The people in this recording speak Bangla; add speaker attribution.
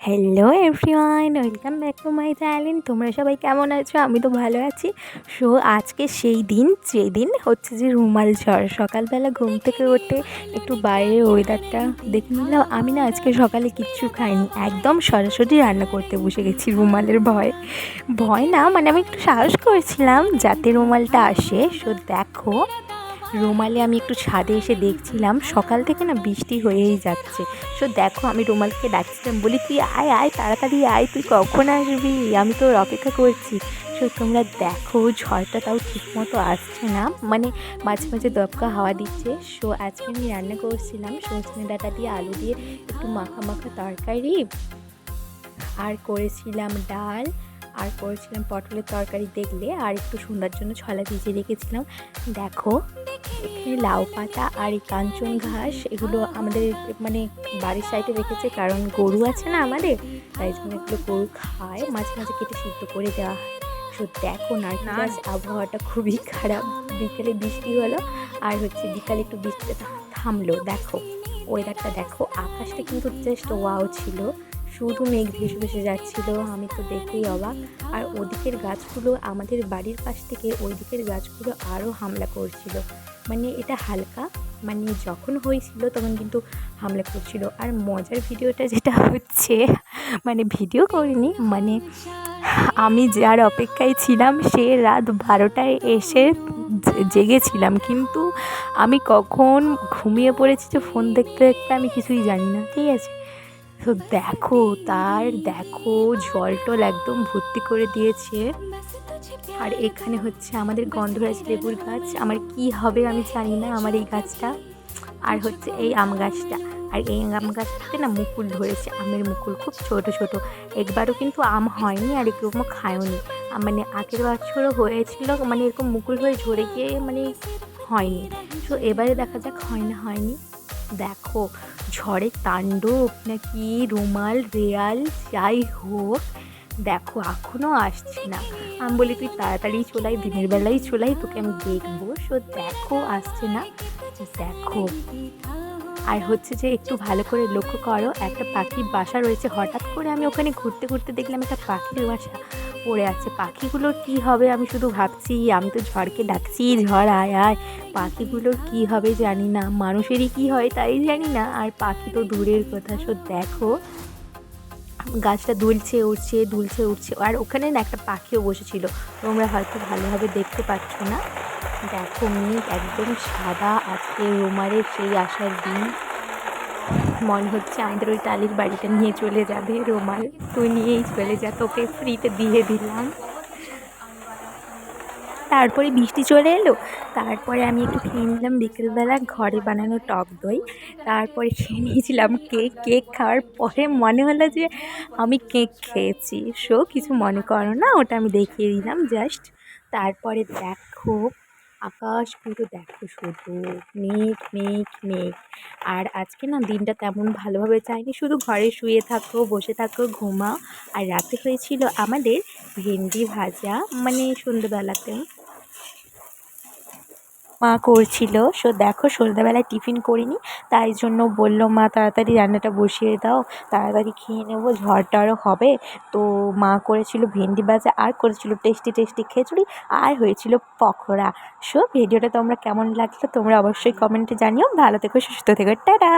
Speaker 1: Hello everyone, welcome back to my channel. তোমরা সবাই কেমন আছো? আমি তো ভালো আছি। সো আজকে সেই দিন যেদিন হচ্ছে যে রুমাল ঝড়। সকালবেলা ঘুম থেকে উঠে একটু বাইরের ওয়েদারটা দেখে নিলাম। আমি না আজকে সকালে কিচ্ছু খাইনি, একদম সরাসরি রান্না করতে বসে গেছি রুমালের ভয়। ভয় না, মানে আমি একটু সাহস করেছিলাম যাতে রুমালটা আসে। সো দেখো, রুমালে আমি একটু ছাদে এসে দেখছিলাম সকাল থেকে না বৃষ্টি হয়েই যাচ্ছে। সো দেখো, আমি রুমালকে ডাকছিলাম, বলি তুই আয় আয়, তাড়াতাড়ি আয়, তুই কখন আসবি, আমি তোর অপেক্ষা করছি। সো তোমরা দেখো, ঝড়টা তাও ঠিক মতো আসছে না, মানে মাঝে মাঝে দপকা হাওয়া দিচ্ছে। সো আজকে আমি রান্না করছিলাম সজনে ডাঁটা দিয়ে আলু দিয়ে একটু মাখা মাখা তরকারি, আর করেছিলাম ডাল, আর করেছিলাম পটলের তরকারি দেখলে, আর একটু সন্ধ্যার জন্য ছলা ভিজিয়ে রেখেছিলাম। দেখো, এখানে লাউ পাতা আর এই কাঞ্চন ঘাস, এগুলো আমাদের মানে বাড়ির সাইডে রেখেছে, কারণ গরু আছে না আমাদের, তাই জন্য এগুলো গরু খায়, মাঝে মাঝে কেটে সিদ্ধ করে দেওয়া হয়। তো দেখো, নারকেল গাছ আবহাওয়াটা খুবই খারাপ, বিকেলে বৃষ্টি হলো, আর হচ্ছে বিকালে একটু বৃষ্টিটা থামলো। দেখো ওয়েদারটা দেখো, আকাশটা কিন্তু জাস্ট ওয়াও ছিল, শুধু মেঘ ভেসে ভেসে যাচ্ছিলো, আমি তো দেখেই অবাক। আর ওদিকের গাছগুলো, আমাদের বাড়ির পাশ থেকে ওই দিকের গাছগুলো আরও হামলা করছিল, মানে এটা হালকা, মানে যখন হয়েছিল তখন কিন্তু হামলা করছিল। আর মজার ভিডিওটা যেটা হচ্ছে, মানে ভিডিও করিনি, মানে আমি যার অপেক্ষায় ছিলাম সে রাত 12টায় এসে জেগেছিলাম, কিন্তু আমি কখন ঘুমিয়ে পড়েছি যে ফোন দেখতে দেখতে আমি কিছুই জানি না, ঠিক আছে। তো দেখো, দেখো জল টল একদম ভর্তি করে দিয়েছে। আর এখানে হচ্ছে আমাদের গন্ধরাজ লেবুর গাছ, আমার কি হবে আমি জানি না আমার এই গাছটা। আর হচ্ছে এই আম গাছটা, আর এই আম গাছটাতে না মুকুল ধরেছে, আমের মুকুল খুব ছোট ছোট। একবারও কিন্তু আম হয়নি, আর এরকমও খায়নি, মানে আগের বছরও হয়েছিল, মানে এরকম মুকুল হয়ে ঝরে গিয়ে মানে হয়নি। তো এবারে দেখা যাক হয় না হয়নি। দেখো, ঝড়ের তাণ্ডব নাকি রুমাল রেয়াল যাই হোক, দেখো এখনও আসছে না। আমি বলি তুই তাড়াতাড়ি চলাই, দিনের বেলায় চলাই, তোকে আমি দেখবো। সো দেখো আসছে না, দেখো। আর হচ্ছে যে একটু ভালো করে লক্ষ্য করো, একটা পাখির বাসা রয়েছে, হঠাৎ করে আমি ওখানে ঘুরতে ঘুরতে দেখলাম একটা পাখির বাসা পড়ে আছে। পাখিগুলোর কি হবে আমি শুধু ভাবছি, আমি তো ঝড়কে ডাকছি, ঝড় আয় আয়, পাখিগুলোর কি হবে জানি না, মানুষেরই কি হয় তাই জানি না, আর পাখি তো দূরের কথা। সো দেখো, গাছটা দুলছে উঠছে দুলছে উঠছে, আর ওখানে না একটা পাখিও বসেছিল, তোমরা হয়তো ভালোভাবে দেখতে পাচ্ছ না। দেখো, মেঘ একদম সাদা, আজকে রোমারের সেই আসার দিন। মনে হচ্ছে আমাদের ওই টালির বাড়িটা নিয়ে চলে যাবে রোমাল, তুই নিয়েই চলে যা, তোকে ফ্রিতে দিয়ে দিলাম। তারপরে বৃষ্টি চলে এলো, তারপরে আমি একটু খেয়ে নিলাম বিকেলবেলা ঘরে বানানো টক দই, তারপরে খেয়ে নিয়েছিলাম কেক। কেক খাওয়ার পরে মনে হলো যে আমি কেক খেয়েছি। সো কিছু মনে করো না, ওটা আমি দেখিয়ে দিলাম জাস্ট। তারপরে দেখো, আকাশ পুরো দেখো, শুধু মেঘ মেঘ মেঘ। আর আজকে না দিনটা তেমন ভালোভাবে যায়নি, শুধু ঘরে শুয়ে থাকো, বসে থাকো, ঘুমাও। আর রাতে হয়েছিল আমাদের ভেন্ডি ভাজা, মানে সন্ধ্যেবেলাতে মা করছিল। সো দেখো, সন্ধ্যাবেলায় টিফিন করিনি, তাই জন্য বললো মা তাড়াতাড়ি রান্নাটা বসিয়ে দাও, তাড়াতাড়ি খেয়ে নেবো, ঝড় টড়ও হবে। তো মা করেছিল ভেন্ডি ভাজা, আর করেছিল টেস্টি টেস্টি খিচুড়ি, আর হয়েছিল পকোড়া। সো ভিডিওটা তোমরা কেমন লাগলো তোমরা অবশ্যই কমেন্টে জানিও। ভালো থেকো, সুস্থ থেকো, টাটা।